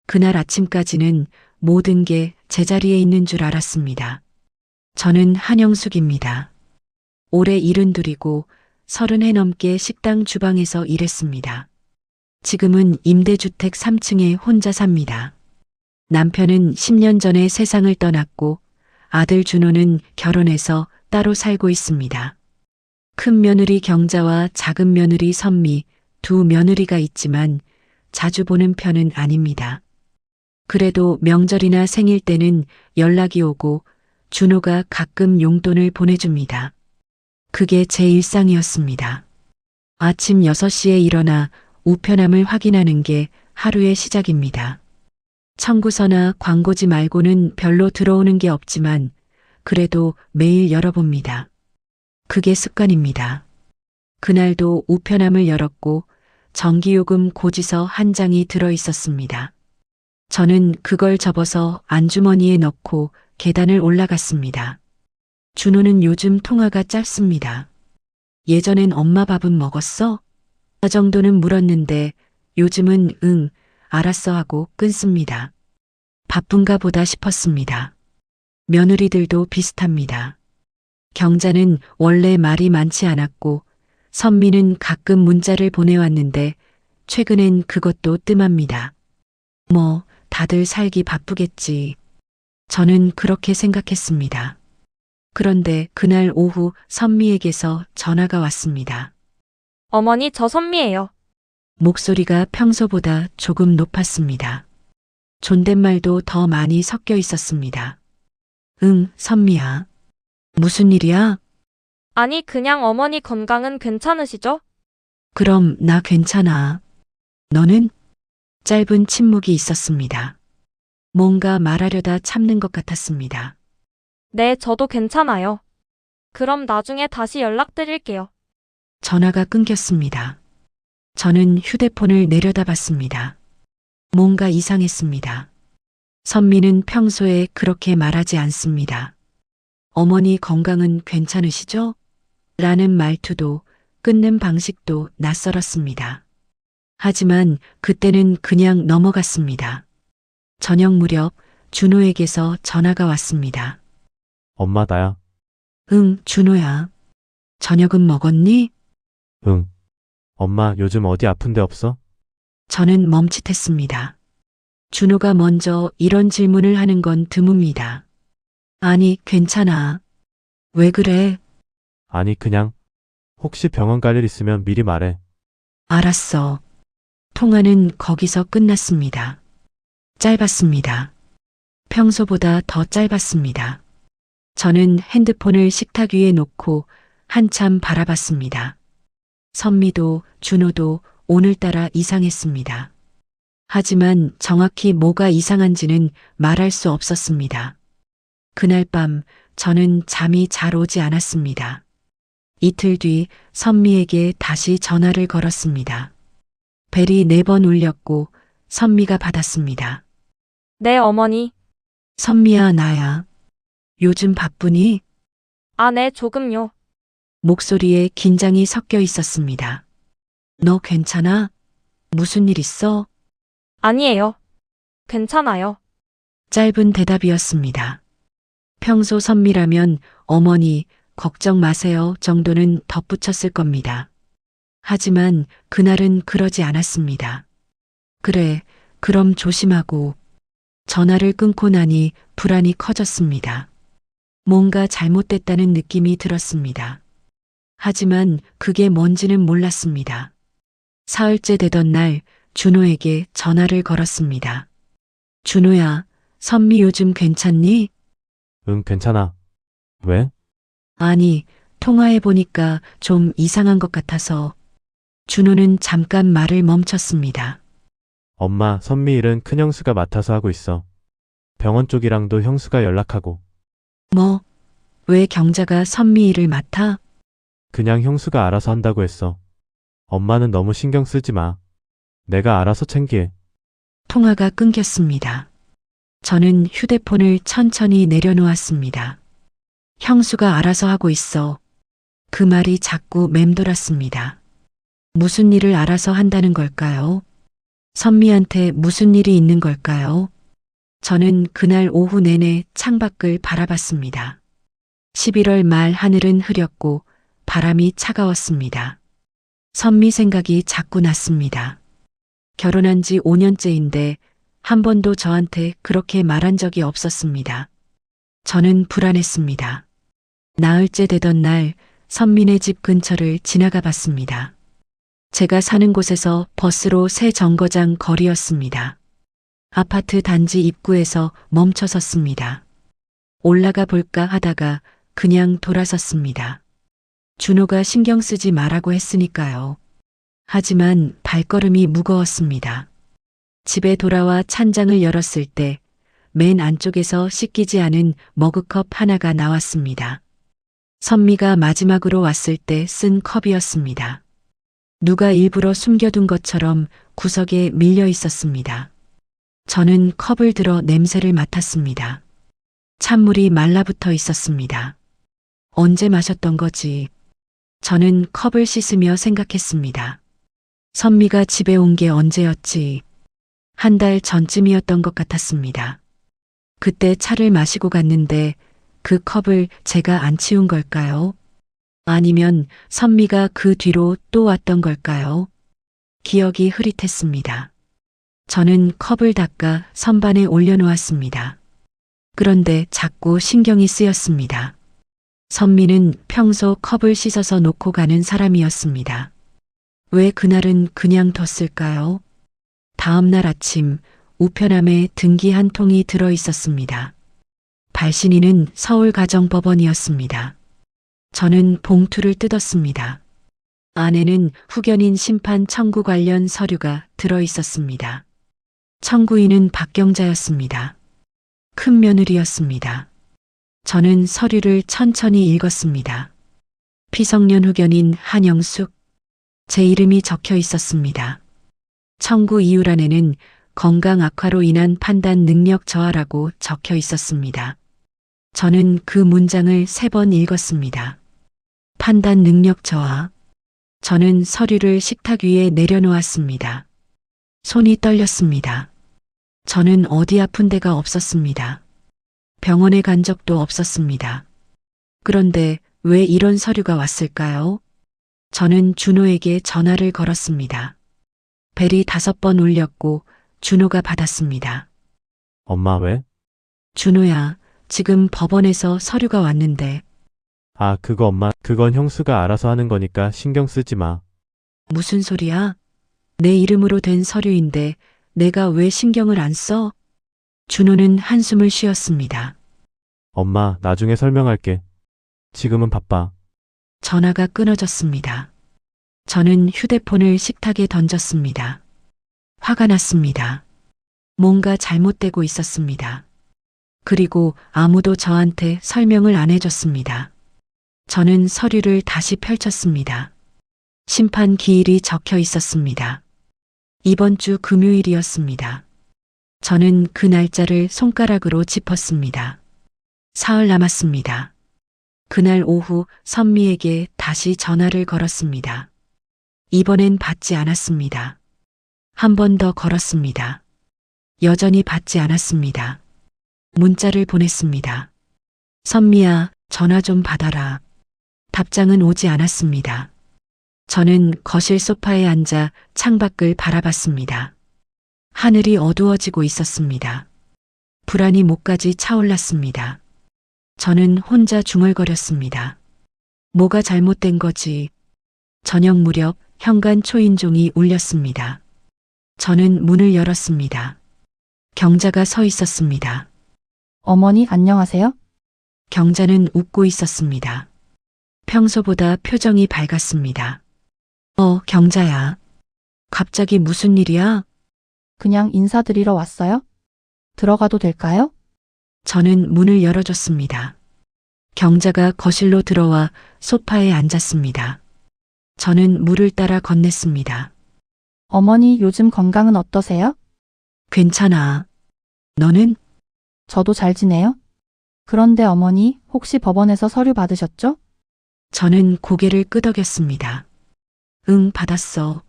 그날 아침까지는 모든 게 제자리에 있는 줄 알았습니다. 저는 한영숙입니다. 올해 72이고 30해 넘게 식당 주방에서 일했습니다. 지금은 임대주택 3층에 혼자 삽니다. 남편은 10년 전에 세상을 떠났고 아들 준호는 결혼해서 따로 살고 있습니다. 큰 며느리 경자와 작은 며느리 선미 두 며느리가 있지만 자주 보는 편은 아닙니다. 그래도 명절이나 생일 때는 연락이 오고 준호가 가끔 용돈을 보내줍니다. 그게 제 일상이었습니다. 아침 6시에 일어나 우편함을 확인하는 게 하루의 시작입니다. 청구서나 광고지 말고는 별로 들어오는 게 없지만 그래도 매일 열어봅니다. 그게 습관입니다. 그날도 우편함을 열었고 전기요금 고지서 한 장이 들어 있었습니다. 저는 그걸 접어서 안주머니에 넣고 계단을 올라갔습니다. 준호는 요즘 통화가 짧습니다. 예전엔 엄마 밥은 먹었어? 그 정도는 물었는데 요즘은 응, 알았어 하고 끊습니다. 바쁜가 보다 싶었습니다. 며느리들도 비슷합니다. 경자는 원래 말이 많지 않았고 선미는 가끔 문자를 보내왔는데 최근엔 그것도 뜸합니다. 뭐 다들 살기 바쁘겠지. 저는 그렇게 생각했습니다. 그런데 그날 오후 선미에게서 전화가 왔습니다. 어머니, 저 선미예요. 목소리가 평소보다 조금 높았습니다. 존댓말도 더 많이 섞여 있었습니다. 응, 선미야. 무슨 일이야? 아니, 그냥 어머니 건강은 괜찮으시죠? 그럼 나 괜찮아. 너는? 짧은 침묵이 있었습니다. 뭔가 말하려다 참는 것 같았습니다. 네, 저도 괜찮아요. 그럼 나중에 다시 연락드릴게요. 전화가 끊겼습니다. 저는 휴대폰을 내려다봤습니다. 뭔가 이상했습니다. 선미는 평소에 그렇게 말하지 않습니다. 어머니 건강은 괜찮으시죠? 라는 말투도 끊는 방식도 낯설었습니다. 하지만 그때는 그냥 넘어갔습니다. 저녁 무렵 준호에게서 전화가 왔습니다. 엄마 나야. 응, 준호야. 저녁은 먹었니? 응. 엄마 요즘 어디 아픈 데 없어? 저는 멈칫했습니다. 준호가 먼저 이런 질문을 하는 건 드뭅니다. 아니, 괜찮아. 왜 그래? 아니 그냥 혹시 병원 갈 일 있으면 미리 말해. 알았어. 통화는 거기서 끝났습니다. 짧았습니다. 평소보다 더 짧았습니다. 저는 핸드폰을 식탁 위에 놓고 한참 바라봤습니다. 선미도 준호도 오늘따라 이상했습니다. 하지만 정확히 뭐가 이상한지는 말할 수 없었습니다. 그날 밤 저는 잠이 잘 오지 않았습니다. 이틀 뒤 선미에게 다시 전화를 걸었습니다. 벨이 4번 울렸고 선미가 받았습니다. 네, 어머니. 선미야, 나야. 요즘 바쁘니? 아, 네, 조금요. 목소리에 긴장이 섞여 있었습니다. 너 괜찮아? 무슨 일 있어? 아니에요. 괜찮아요. 짧은 대답이었습니다. 평소 선미라면 어머니 걱정 마세요 정도는 덧붙였을 겁니다. 하지만 그날은 그러지 않았습니다. 그래, 그럼 조심하고. 전화를 끊고 나니 불안이 커졌습니다. 뭔가 잘못됐다는 느낌이 들었습니다. 하지만 그게 뭔지는 몰랐습니다. 사흘째 되던 날 준호에게 전화를 걸었습니다. 준호야, 선미 요즘 괜찮니? 응 괜찮아. 왜? 아니, 통화해보니까 좀 이상한 것 같아서. 준호는 잠깐 말을 멈췄습니다. 엄마 선미 일은 큰형수가 맡아서 하고 있어. 병원 쪽이랑도 형수가 연락하고. 뭐, 왜 경자가 선미 일을 맡아? 그냥 형수가 알아서 한다고 했어. 엄마는 너무 신경 쓰지 마. 내가 알아서 챙기해. 통화가 끊겼습니다. 저는 휴대폰을 천천히 내려놓았습니다. 형수가 알아서 하고 있어. 그 말이 자꾸 맴돌았습니다. 무슨 일을 알아서 한다는 걸까요? 선미한테 무슨 일이 있는 걸까요? 저는 그날 오후 내내 창밖을 바라봤습니다. 11월 말 하늘은 흐렸고 바람이 차가웠습니다. 선미 생각이 자꾸 났습니다. 결혼한 지 5년째인데 한 번도 저한테 그렇게 말한 적이 없었습니다. 저는 불안했습니다. 나흘째 되던 날 선미네 집 근처를 지나가 봤습니다. 제가 사는 곳에서 버스로 새 정거장 거리였습니다. 아파트 단지 입구에서 멈춰 섰습니다. 올라가 볼까 하다가 그냥 돌아섰습니다. 준호가 신경 쓰지 말라고 했으니까요. 하지만 발걸음이 무거웠습니다. 집에 돌아와 찬장을 열었을 때 맨 안쪽에서 씻기지 않은 머그컵 하나가 나왔습니다. 선미가 마지막으로 왔을 때 쓴 컵이었습니다. 누가 일부러 숨겨둔 것처럼 구석에 밀려 있었습니다. 저는 컵을 들어 냄새를 맡았습니다. 찬물이 말라붙어 있었습니다. 언제 마셨던 거지? 저는 컵을 씻으며 생각했습니다. 선미가 집에 온 게 언제였지? 한 달 전쯤이었던 것 같았습니다. 그때 차를 마시고 갔는데 그 컵을 제가 안 치운 걸까요? 아니면 선미가 그 뒤로 또 왔던 걸까요? 기억이 흐릿했습니다. 저는 컵을 닦아 선반에 올려놓았습니다. 그런데 자꾸 신경이 쓰였습니다. 선미는 평소 컵을 씻어서 놓고 가는 사람이었습니다. 왜 그날은 그냥 뒀을까요? 다음 날 아침 우편함에 등기 한 통이 들어 있었습니다. 발신인은 서울가정법원이었습니다. 저는 봉투를 뜯었습니다. 안에는 후견인 심판 청구 관련 서류가 들어 있었습니다. 청구인은 박경자였습니다. 큰 며느리였습니다. 저는 서류를 천천히 읽었습니다. 피성년 후견인 한영숙. 제 이름이 적혀 있었습니다. 청구 이유란에는 건강 악화로 인한 판단 능력 저하라고 적혀 있었습니다. 저는 그 문장을 3번 읽었습니다. 판단 능력 저하. 저는 서류를 식탁 위에 내려놓았습니다. 손이 떨렸습니다. 저는 어디 아픈 데가 없었습니다. 병원에 간 적도 없었습니다. 그런데 왜 이런 서류가 왔을까요? 저는 준호에게 전화를 걸었습니다. 벨이 5번 울렸고 준호가 받았습니다. 엄마 왜? 준호야, 지금 법원에서 서류가 왔는데. 아, 그거 엄마, 그건 형수가 알아서 하는 거니까 신경 쓰지 마. 무슨 소리야? 내 이름으로 된 서류인데 내가 왜 신경을 안 써? 준호는 한숨을 쉬었습니다. 엄마, 나중에 설명할게. 지금은 바빠. 전화가 끊어졌습니다. 저는 휴대폰을 식탁에 던졌습니다. 화가 났습니다. 뭔가 잘못되고 있었습니다. 그리고 아무도 저한테 설명을 안 해줬습니다. 저는 서류를 다시 펼쳤습니다. 심판 기일이 적혀 있었습니다. 이번 주 금요일이었습니다. 저는 그 날짜를 손가락으로 짚었습니다. 사흘 남았습니다. 그날 오후 선미에게 다시 전화를 걸었습니다. 이번엔 받지 않았습니다. 한 번 더 걸었습니다. 여전히 받지 않았습니다. 문자를 보냈습니다. 선미야, 전화 좀 받아라. 답장은 오지 않았습니다. 저는 거실 소파에 앉아 창밖을 바라봤습니다. 하늘이 어두워지고 있었습니다. 불안이 목까지 차올랐습니다. 저는 혼자 중얼거렸습니다. 뭐가 잘못된 거지? 저녁 무렵 현관 초인종이 울렸습니다. 저는 문을 열었습니다. 경자가 서 있었습니다. 어머니 안녕하세요? 경자는 웃고 있었습니다. 평소보다 표정이 밝았습니다. 경자야. 갑자기 무슨 일이야? 그냥 인사드리러 왔어요? 들어가도 될까요? 저는 문을 열어줬습니다. 경자가 거실로 들어와 소파에 앉았습니다. 저는 물을 따라 건넸습니다. 어머니 요즘 건강은 어떠세요? 괜찮아. 너는? 저도 잘 지내요? 그런데 어머니 혹시 법원에서 서류 받으셨죠? 저는 고개를 끄덕였습니다. 응, 받았어.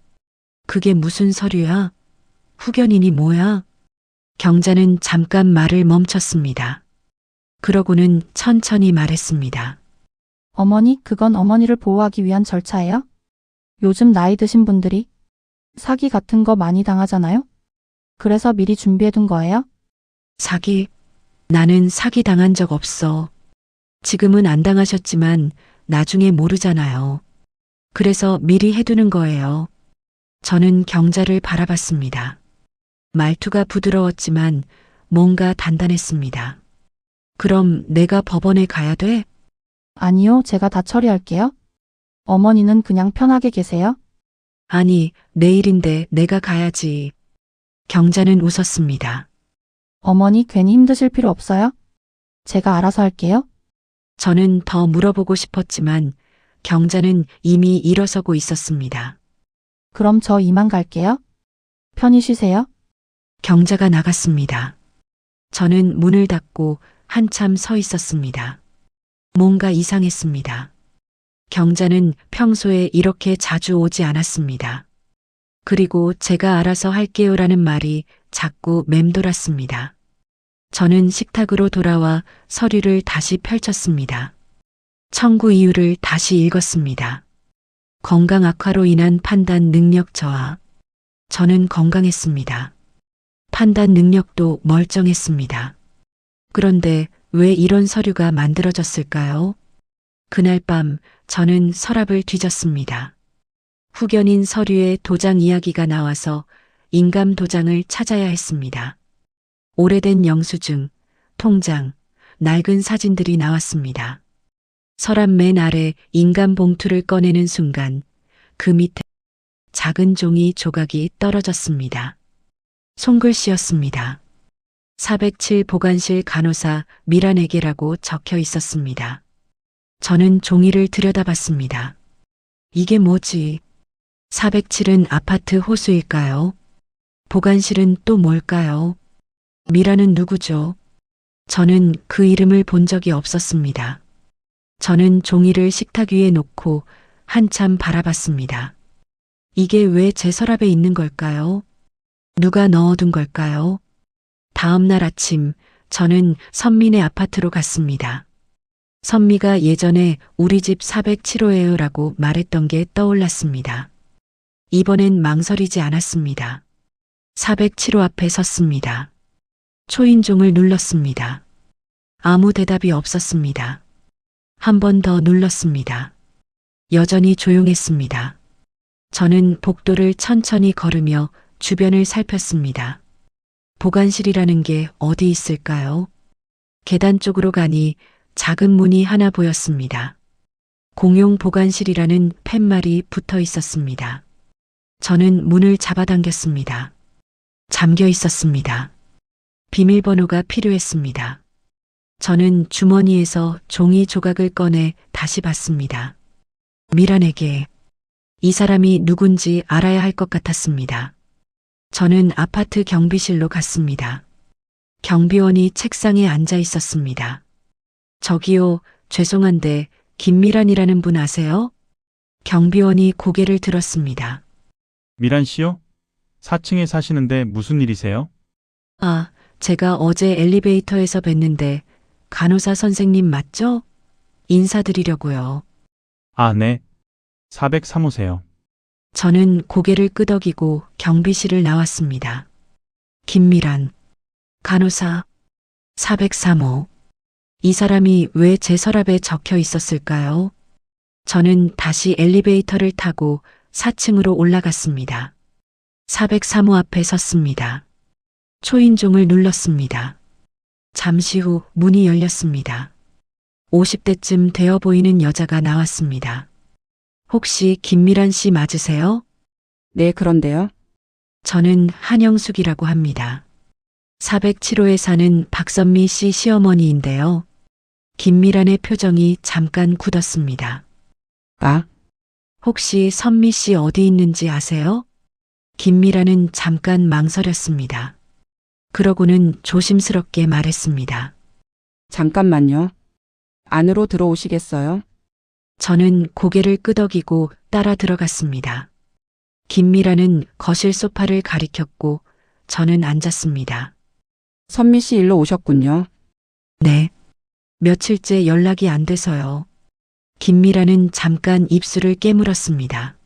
그게 무슨 서류야? 후견인이 뭐야? 경자는 잠깐 말을 멈췄습니다. 그러고는 천천히 말했습니다. 어머니, 그건 어머니를 보호하기 위한 절차예요? 요즘 나이 드신 분들이 사기 같은 거 많이 당하잖아요? 그래서 미리 준비해둔 거예요? 사기? 나는 사기 당한 적 없어. 지금은 안 당하셨지만 나중에 모르잖아요. 그래서 미리 해두는 거예요. 저는 경자를 바라봤습니다. 말투가 부드러웠지만 뭔가 단단했습니다. 그럼 내가 법원에 가야 돼? 아니요, 제가 다 처리할게요. 어머니는 그냥 편하게 계세요. 아니, 내일인데 내가 가야지. 경자는 웃었습니다. 어머니 괜히 힘드실 필요 없어요. 제가 알아서 할게요. 저는 더 물어보고 싶었지만 경자는 이미 일어서고 있었습니다. 그럼 저 이만 갈게요. 편히 쉬세요. 경자가 나갔습니다. 저는 문을 닫고 한참 서 있었습니다. 뭔가 이상했습니다. 경자는 평소에 이렇게 자주 오지 않았습니다. 그리고 제가 알아서 할게요라는 말이 자꾸 맴돌았습니다. 저는 식탁으로 돌아와 서류를 다시 펼쳤습니다. 청구 이유를 다시 읽었습니다. 건강 악화로 인한 판단 능력 저하. 저는 건강했습니다. 판단 능력도 멀쩡했습니다. 그런데 왜 이런 서류가 만들어졌을까요? 그날 밤 저는 서랍을 뒤졌습니다. 후견인 서류에 도장 이야기가 나와서 인감 도장을 찾아야 했습니다. 오래된 영수증, 통장, 낡은 사진들이 나왔습니다. 서랍 맨 아래 인감 봉투를 꺼내는 순간 그 밑에 작은 종이 조각이 떨어졌습니다. 손글씨였습니다. 407 보건실 간호사 미란에게라고 적혀 있었습니다. 저는 종이를 들여다봤습니다. 이게 뭐지? 407은 아파트 호수일까요? 보건실은 또 뭘까요? 미라는 누구죠? 저는 그 이름을 본 적이 없었습니다. 저는 종이를 식탁 위에 놓고 한참 바라봤습니다. 이게 왜 제 서랍에 있는 걸까요? 누가 넣어둔 걸까요? 다음 날 아침 저는 선미네 아파트로 갔습니다. 선미가 예전에 우리 집 407호예요라고 말했던 게 떠올랐습니다. 이번엔 망설이지 않았습니다. 407호 앞에 섰습니다. 초인종을 눌렀습니다. 아무 대답이 없었습니다. 한 번 더 눌렀습니다. 여전히 조용했습니다. 저는 복도를 천천히 걸으며 주변을 살폈습니다. 보관실이라는 게 어디 있을까요? 계단 쪽으로 가니 작은 문이 하나 보였습니다. 공용 보관실이라는 팻말이 붙어 있었습니다. 저는 문을 잡아당겼습니다. 잠겨 있었습니다. 비밀번호가 필요했습니다. 저는 주머니에서 종이 조각을 꺼내 다시 봤습니다. 미란에게 이 사람이 누군지 알아야 할 것 같았습니다. 저는 아파트 경비실로 갔습니다. 경비원이 책상에 앉아 있었습니다. 저기요, 죄송한데 김미란이라는 분 아세요? 경비원이 고개를 들었습니다. 미란 씨요? 4층에 사시는데 무슨 일이세요? 아, 제가 어제 엘리베이터에서 뵀는데 간호사 선생님 맞죠? 인사드리려고요. 아, 네. 403호세요. 저는 고개를 끄덕이고 경비실을 나왔습니다. 김미란, 간호사, 403호. 이 사람이 왜 제 서랍에 적혀 있었을까요? 저는 다시 엘리베이터를 타고 4층으로 올라갔습니다. 403호 앞에 섰습니다. 초인종을 눌렀습니다. 잠시 후 문이 열렸습니다. 50대쯤 되어 보이는 여자가 나왔습니다. 혹시 김미란 씨 맞으세요? 네, 그런데요. 저는 한영숙이라고 합니다. 407호에 사는 박선미 씨 시어머니인데요. 김미란의 표정이 잠깐 굳었습니다. 아, 혹시 선미 씨 어디 있는지 아세요? 김미란은 잠깐 망설였습니다. 그러고는 조심스럽게 말했습니다. 잠깐만요. 안으로 들어오시겠어요? 저는 고개를 끄덕이고 따라 들어갔습니다. 김미란은 거실 소파를 가리켰고 저는 앉았습니다. 선미 씨 일로 오셨군요. 네. 며칠째 연락이 안 돼서요. 김미라는 잠깐 입술을 깨물었습니다.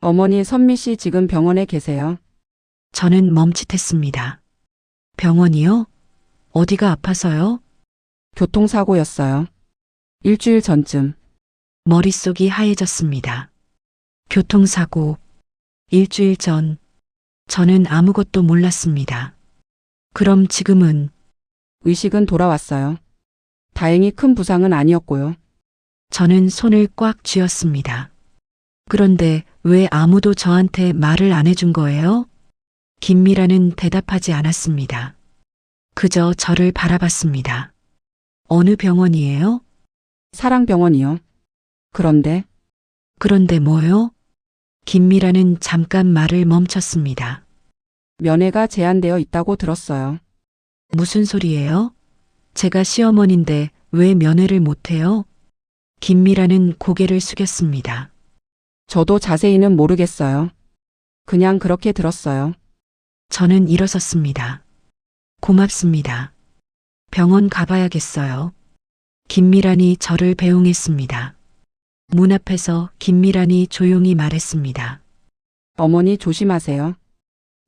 어머니 선미 씨 지금 병원에 계세요. 저는 멈칫했습니다. 병원이요? 어디가 아파서요? 교통사고였어요. 일주일 전쯤. 머릿속이 하얘졌습니다. 교통사고. 일주일 전. 저는 아무것도 몰랐습니다. 그럼 지금은 의식은 돌아왔어요. 다행히 큰 부상은 아니었고요. 저는 손을 꽉 쥐었습니다. 그런데 왜 아무도 저한테 말을 안 해준 거예요? 김미라는 대답하지 않았습니다. 그저 저를 바라봤습니다. 어느 병원이에요? 사랑병원이요. 그런데 뭐요? 김미라는 잠깐 말을 멈췄습니다. 면회가 제한되어 있다고 들었어요. 무슨 소리예요? 제가 시어머니인데 왜 면회를 못해요? 김미라는 고개를 숙였습니다. 저도 자세히는 모르겠어요. 그냥 그렇게 들었어요. 저는 일어섰습니다. 고맙습니다. 병원 가봐야겠어요. 김미란이 저를 배웅했습니다. 문 앞에서 김미란이 조용히 말했습니다. 어머니 조심하세요.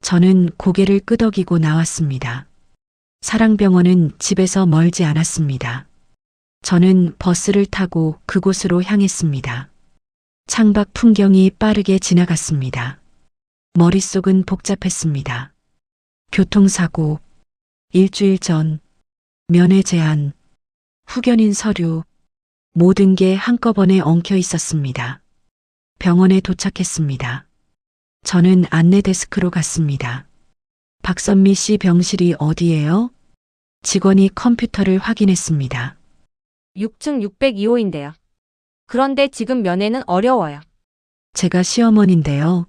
저는 고개를 끄덕이고 나왔습니다. 사랑병원은 집에서 멀지 않았습니다. 저는 버스를 타고 그곳으로 향했습니다. 창밖 풍경이 빠르게 지나갔습니다. 머릿속은 복잡했습니다. 교통사고, 일주일 전, 면회 제한, 후견인 서류, 모든 게 한꺼번에 엉켜 있었습니다. 병원에 도착했습니다. 저는 안내 데스크로 갔습니다. 박선미 씨 병실이 어디예요? 직원이 컴퓨터를 확인했습니다. 6층 602호인데요. 그런데 지금 면회는 어려워요. 제가 시어머니인데요.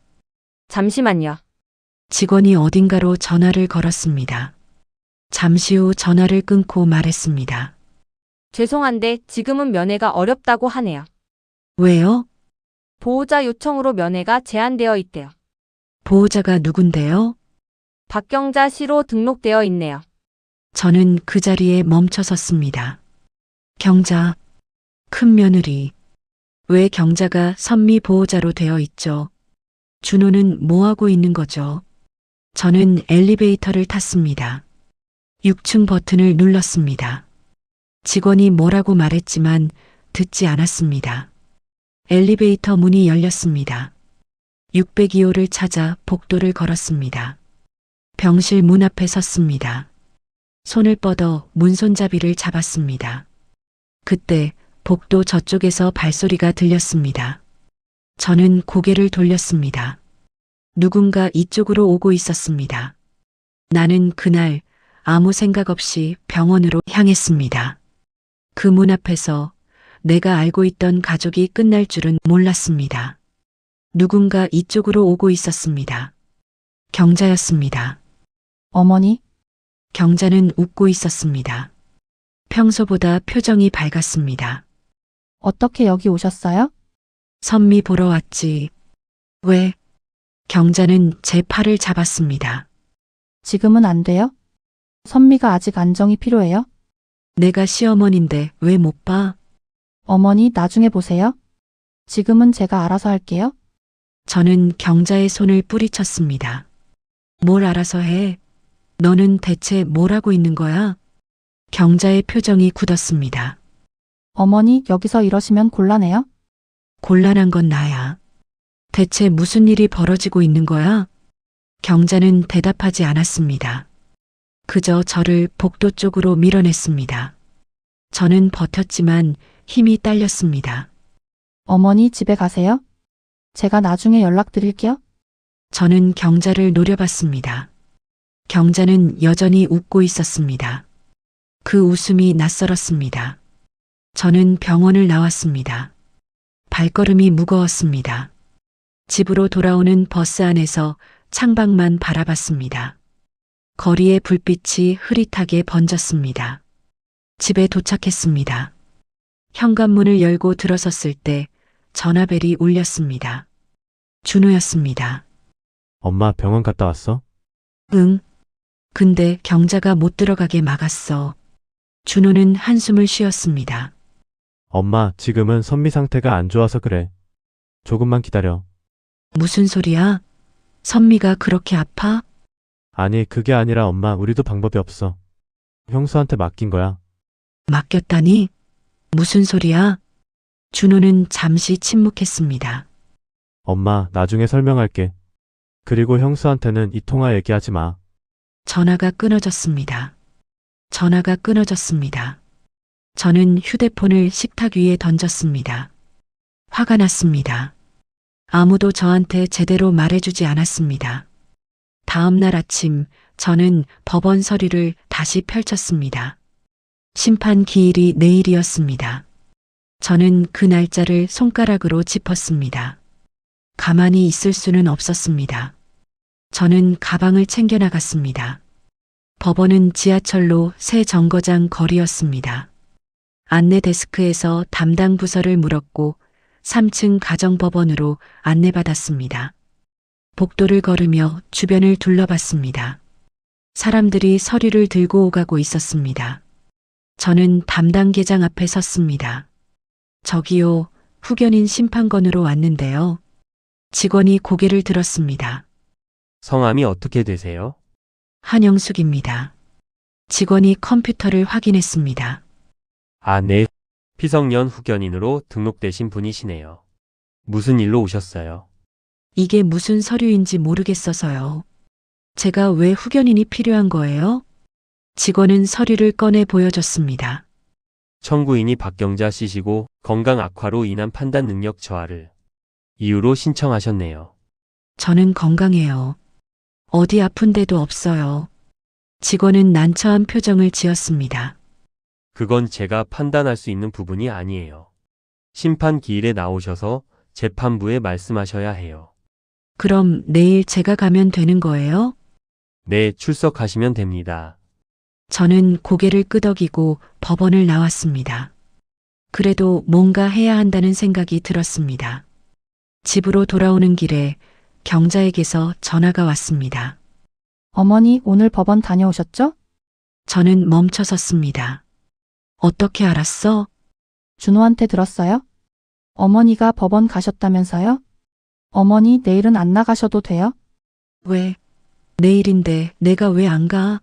잠시만요. 직원이 어딘가로 전화를 걸었습니다. 잠시 후 전화를 끊고 말했습니다. 죄송한데 지금은 면회가 어렵다고 하네요. 왜요? 보호자 요청으로 면회가 제한되어 있대요. 보호자가 누군데요? 박경자 씨로 등록되어 있네요. 저는 그 자리에 멈춰 섰습니다. 경자, 큰 며느리. 왜 경자가 선미 보호자로 되어 있죠? 준호는 뭐 하고 있는 거죠? 저는 엘리베이터를 탔습니다. 6층 버튼을 눌렀습니다. 직원이 뭐라고 말했지만 듣지 않았습니다. 엘리베이터 문이 열렸습니다. 602호를 찾아 복도를 걸었습니다. 병실 문 앞에 섰습니다. 손을 뻗어 문손잡이를 잡았습니다. 그때 복도 저쪽에서 발소리가 들렸습니다. 저는 고개를 돌렸습니다. 누군가 이쪽으로 오고 있었습니다. 나는 그날 아무 생각 없이 병원으로 향했습니다. 그 문 앞에서 내가 알고 있던 가족이 끝날 줄은 몰랐습니다. 누군가 이쪽으로 오고 있었습니다. 경자였습니다. 어머니, 경자는 웃고 있었습니다. 평소보다 표정이 밝았습니다. 어떻게 여기 오셨어요? 선미 보러 왔지. 왜? 경자는 제 팔을 잡았습니다. 지금은 안 돼요? 선미가 아직 안정이 필요해요? 내가 시어머니인데 왜 못 봐? 어머니, 나중에 보세요. 지금은 제가 알아서 할게요. 저는 경자의 손을 뿌리쳤습니다. 뭘 알아서 해? 너는 대체 뭘 하고 있는 거야? 경자의 표정이 굳었습니다. 어머니, 여기서 이러시면 곤란해요? 곤란한 건 나야. 대체 무슨 일이 벌어지고 있는 거야? 경자는 대답하지 않았습니다. 그저 저를 복도 쪽으로 밀어냈습니다. 저는 버텼지만 힘이 딸렸습니다. 어머니, 집에 가세요. 제가 나중에 연락드릴게요. 저는 경자를 노려봤습니다. 경자는 여전히 웃고 있었습니다. 그 웃음이 낯설었습니다. 저는 병원을 나왔습니다. 발걸음이 무거웠습니다. 집으로 돌아오는 버스 안에서 창밖만 바라봤습니다. 거리의 불빛이 흐릿하게 번졌습니다. 집에 도착했습니다. 현관문을 열고 들어섰을 때 전화벨이 울렸습니다. 준호였습니다. 엄마 병원 갔다 왔어? 응, 근데 경자가 못 들어가게 막았어. 준호는 한숨을 쉬었습니다. 엄마, 지금은 선미 상태가 안 좋아서 그래. 조금만 기다려. 무슨 소리야? 선미가 그렇게 아파? 아니, 그게 아니라 엄마, 우리도 방법이 없어. 형수한테 맡긴 거야. 맡겼다니? 무슨 소리야? 준호는 잠시 침묵했습니다. 엄마, 나중에 설명할게. 그리고 형수한테는 이 통화 얘기하지 마. 전화가 끊어졌습니다. 전화가 끊어졌습니다. 저는 휴대폰을 식탁 위에 던졌습니다. 화가 났습니다. 아무도 저한테 제대로 말해주지 않았습니다. 다음 날 아침 저는 법원 서류를 다시 펼쳤습니다. 심판 기일이 내일이었습니다. 저는 그 날짜를 손가락으로 짚었습니다. 가만히 있을 수는 없었습니다. 저는 가방을 챙겨 나갔습니다. 법원은 지하철로 새 정거장 거리였습니다. 안내 데스크에서 담당 부서를 물었고 3층 가정법원으로 안내받았습니다. 복도를 걸으며 주변을 둘러봤습니다. 사람들이 서류를 들고 오가고 있었습니다. 저는 담당 계장 앞에 섰습니다. 저기요, 후견인 심판관으로 왔는데요. 직원이 고개를 들었습니다. 성함이 어떻게 되세요? 한영숙입니다. 직원이 컴퓨터를 확인했습니다. 아, 네. 피성년 후견인으로 등록되신 분이시네요. 무슨 일로 오셨어요? 이게 무슨 서류인지 모르겠어서요. 제가 왜 후견인이 필요한 거예요? 직원은 서류를 꺼내 보여줬습니다. 청구인이 박경자 씨시고 건강 악화로 인한 판단 능력 저하를 이유로 신청하셨네요. 저는 건강해요. 어디 아픈 데도 없어요. 직원은 난처한 표정을 지었습니다. 그건 제가 판단할 수 있는 부분이 아니에요. 심판 기일에 나오셔서 재판부에 말씀하셔야 해요. 그럼 내일 제가 가면 되는 거예요? 네, 출석하시면 됩니다. 저는 고개를 끄덕이고 법원을 나왔습니다. 그래도 뭔가 해야 한다는 생각이 들었습니다. 집으로 돌아오는 길에 경자에게서 전화가 왔습니다. 어머니, 오늘 법원 다녀오셨죠? 저는 멈춰섰습니다. 어떻게 알았어? 준호한테 들었어요? 어머니가 법원 가셨다면서요? 어머니, 내일은 안 나가셔도 돼요? 왜? 내일인데 내가 왜 안 가?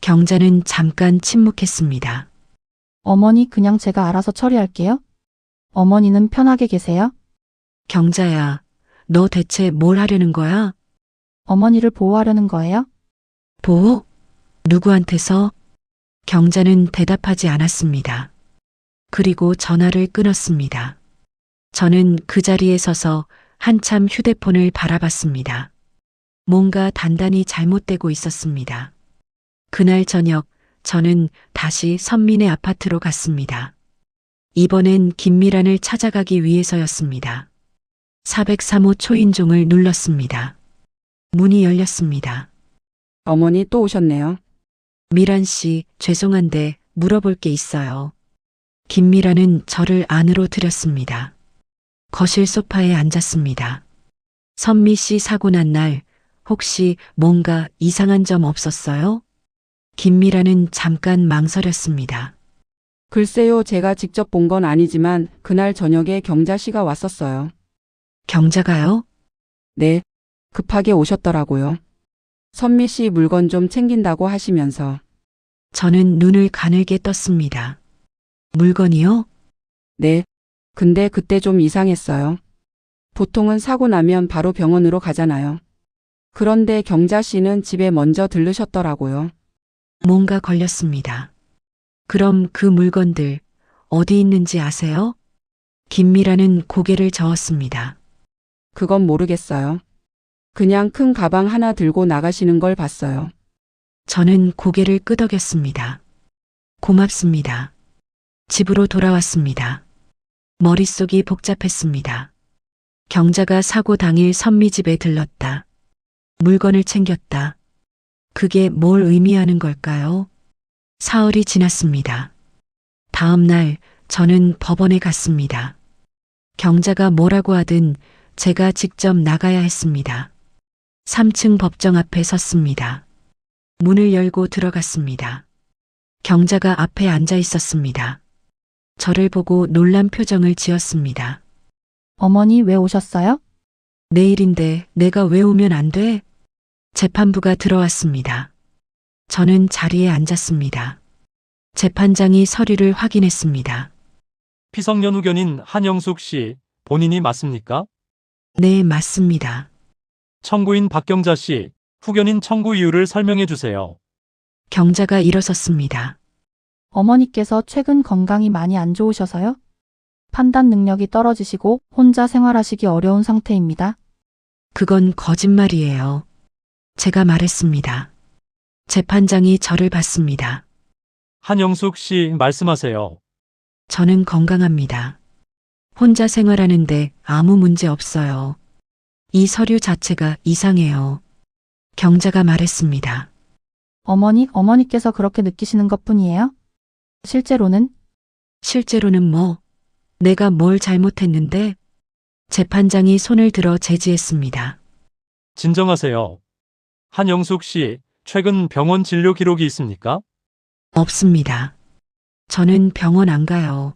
경자는 잠깐 침묵했습니다. 어머니, 그냥 제가 알아서 처리할게요. 어머니는 편하게 계세요. 경자야, 너 대체 뭘 하려는 거야? 어머니를 보호하려는 거예요? 보호? 누구한테서? 경자는 대답하지 않았습니다. 그리고 전화를 끊었습니다. 저는 그 자리에 서서 한참 휴대폰을 바라봤습니다. 뭔가 단단히 잘못되고 있었습니다. 그날 저녁 저는 다시 선민의 아파트로 갔습니다. 이번엔 김미란을 찾아가기 위해서였습니다. 403호 초인종을 눌렀습니다. 문이 열렸습니다. 어머니 또 오셨네요. 미란 씨, 죄송한데 물어볼 게 있어요. 김미란은 저를 안으로 들였습니다. 거실 소파에 앉았습니다. 선미 씨 사고 난 날 혹시 뭔가 이상한 점 없었어요? 김미란은 잠깐 망설였습니다. 글쎄요, 제가 직접 본 건 아니지만 그날 저녁에 경자 씨가 왔었어요. 경자가요? 네, 급하게 오셨더라고요. 선미 씨 물건 좀 챙긴다고 하시면서. 저는 눈을 가늘게 떴습니다. 물건이요? 네, 근데 그때 좀 이상했어요. 보통은 사고 나면 바로 병원으로 가잖아요. 그런데 경자 씨는 집에 먼저 들르셨더라고요. 뭔가 걸렸습니다. 그럼 그 물건들 어디 있는지 아세요? 김미라는 고개를 저었습니다. 그건 모르겠어요. 그냥 큰 가방 하나 들고 나가시는 걸 봤어요. 저는 고개를 끄덕였습니다. 고맙습니다. 집으로 돌아왔습니다. 머릿속이 복잡했습니다. 경자가 사고 당일 선미 집에 들렀다. 물건을 챙겼다. 그게 뭘 의미하는 걸까요? 사흘이 지났습니다. 다음 날 저는 법원에 갔습니다. 경자가 뭐라고 하든 제가 직접 나가야 했습니다. 3층 법정 앞에 섰습니다. 문을 열고 들어갔습니다. 경자가 앞에 앉아 있었습니다. 저를 보고 놀란 표정을 지었습니다. 어머니 왜 오셨어요? 내일인데 내가 왜 오면 안 돼? 재판부가 들어왔습니다. 저는 자리에 앉았습니다. 재판장이 서류를 확인했습니다. 피성년 후견인 한영숙 씨, 본인이 맞습니까? 네, 맞습니다. 청구인 박경자 씨, 후견인 청구 이유를 설명해 주세요. 경자가 일어섰습니다. 어머니께서 최근 건강이 많이 안 좋으셔서요? 판단 능력이 떨어지시고 혼자 생활하시기 어려운 상태입니다. 그건 거짓말이에요. 제가 말했습니다. 재판장이 저를 봤습니다. 한영숙 씨, 말씀하세요. 저는 건강합니다. 혼자 생활하는데 아무 문제 없어요. 이 서류 자체가 이상해요. 경자가 말했습니다. 어머니께서 그렇게 느끼시는 것뿐이에요? 실제로는? 실제로는 뭐? 내가 뭘 잘못했는데? 재판장이 손을 들어 제지했습니다. 진정하세요. 한영숙 씨, 최근 병원 진료 기록이 있습니까? 없습니다. 저는 병원 안 가요.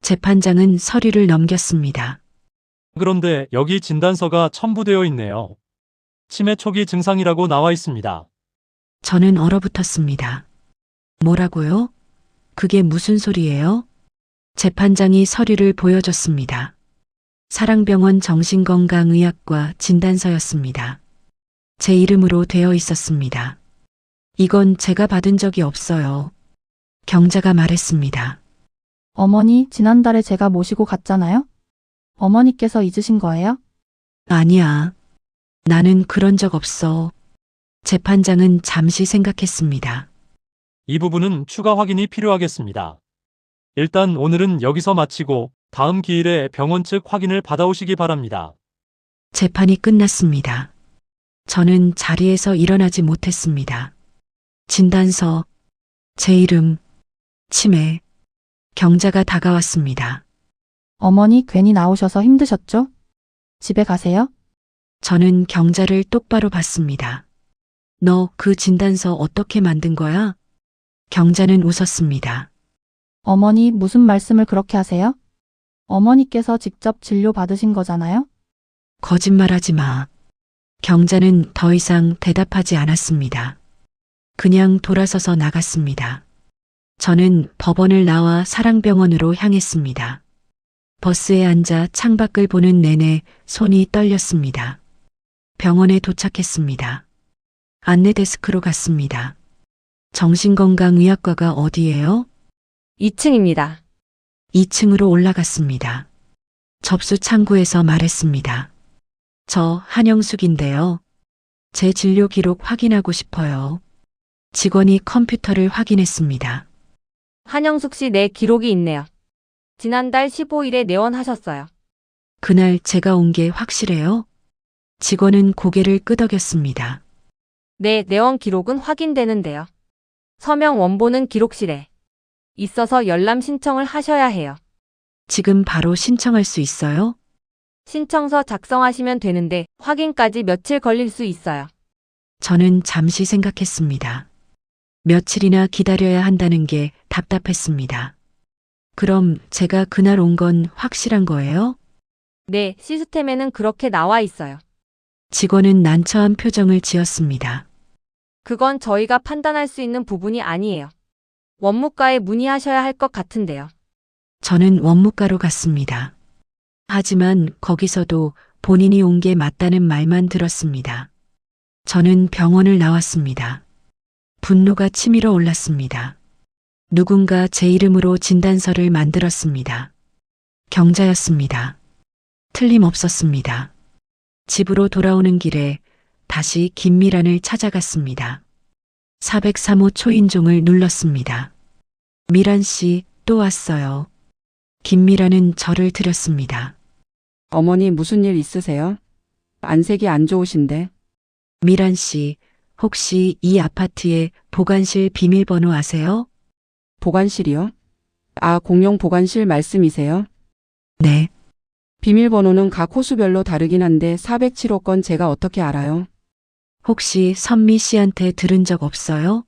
재판장은 서류를 넘겼습니다. 그런데 여기 진단서가 첨부되어 있네요. 치매 초기 증상이라고 나와 있습니다. 저는 얼어붙었습니다. 뭐라고요? 그게 무슨 소리예요? 재판장이 서류를 보여줬습니다. 사랑병원 정신건강의학과 진단서였습니다. 제 이름으로 되어 있었습니다. 이건 제가 받은 적이 없어요. 경자가 말했습니다. 어머니, 지난달에 제가 모시고 갔잖아요? 어머니께서 잊으신 거예요? 아니야. 나는 그런 적 없어. 재판장은 잠시 생각했습니다. 이 부분은 추가 확인이 필요하겠습니다. 일단 오늘은 여기서 마치고 다음 기일에 병원 측 확인을 받아오시기 바랍니다. 재판이 끝났습니다. 저는 자리에서 일어나지 못했습니다. 진단서, 제 이름, 치매, 경자가 다가왔습니다. 어머니 괜히 나오셔서 힘드셨죠? 집에 가세요? 저는 경자를 똑바로 봤습니다. 너 그 진단서 어떻게 만든 거야? 경자는 웃었습니다. 어머니 무슨 말씀을 그렇게 하세요? 어머니께서 직접 진료 받으신 거잖아요? 거짓말하지 마. 경자는 더 이상 대답하지 않았습니다. 그냥 돌아서서 나갔습니다. 저는 법원을 나와 사랑병원으로 향했습니다. 버스에 앉아 창밖을 보는 내내 손이 떨렸습니다. 병원에 도착했습니다. 안내 데스크로 갔습니다. 정신건강의학과가 어디예요? 2층입니다. 2층으로 올라갔습니다. 접수 창구에서 말했습니다. 저 한영숙인데요. 제 진료 기록 확인하고 싶어요. 직원이 컴퓨터를 확인했습니다. 한영숙 씨 내 기록이 있네요. 지난달 15일에 내원하셨어요. 그날 제가 온 게 확실해요? 직원은 고개를 끄덕였습니다. 네, 내원 기록은 확인되는데요. 서명 원본은 기록실에 있어서 열람 신청을 하셔야 해요. 지금 바로 신청할 수 있어요? 신청서 작성하시면 되는데 확인까지 며칠 걸릴 수 있어요. 저는 잠시 생각했습니다. 며칠이나 기다려야 한다는 게 답답했습니다. 그럼 제가 그날 온 건 확실한 거예요? 네, 시스템에는 그렇게 나와 있어요. 직원은 난처한 표정을 지었습니다. 그건 저희가 판단할 수 있는 부분이 아니에요. 원무과에 문의하셔야 할 것 같은데요. 저는 원무과로 갔습니다. 하지만 거기서도 본인이 온 게 맞다는 말만 들었습니다. 저는 병원을 나왔습니다. 분노가 치밀어 올랐습니다. 누군가 제 이름으로 진단서를 만들었습니다. 경자였습니다. 틀림없었습니다. 집으로 돌아오는 길에 다시 김미란을 찾아갔습니다. 403호 초인종을 눌렀습니다. 미란 씨, 또 왔어요. 김미란은 저를 들였습니다. 어머니 무슨 일 있으세요? 안색이 안 좋으신데. 미란 씨, 혹시 이 아파트의 보관실 비밀번호 아세요? 보관실이요? 아, 공용 보관실 말씀이세요? 네, 비밀번호는 각 호수별로 다르긴 한데 407호 건 제가 어떻게 알아요? 혹시 선미 씨한테 들은 적 없어요?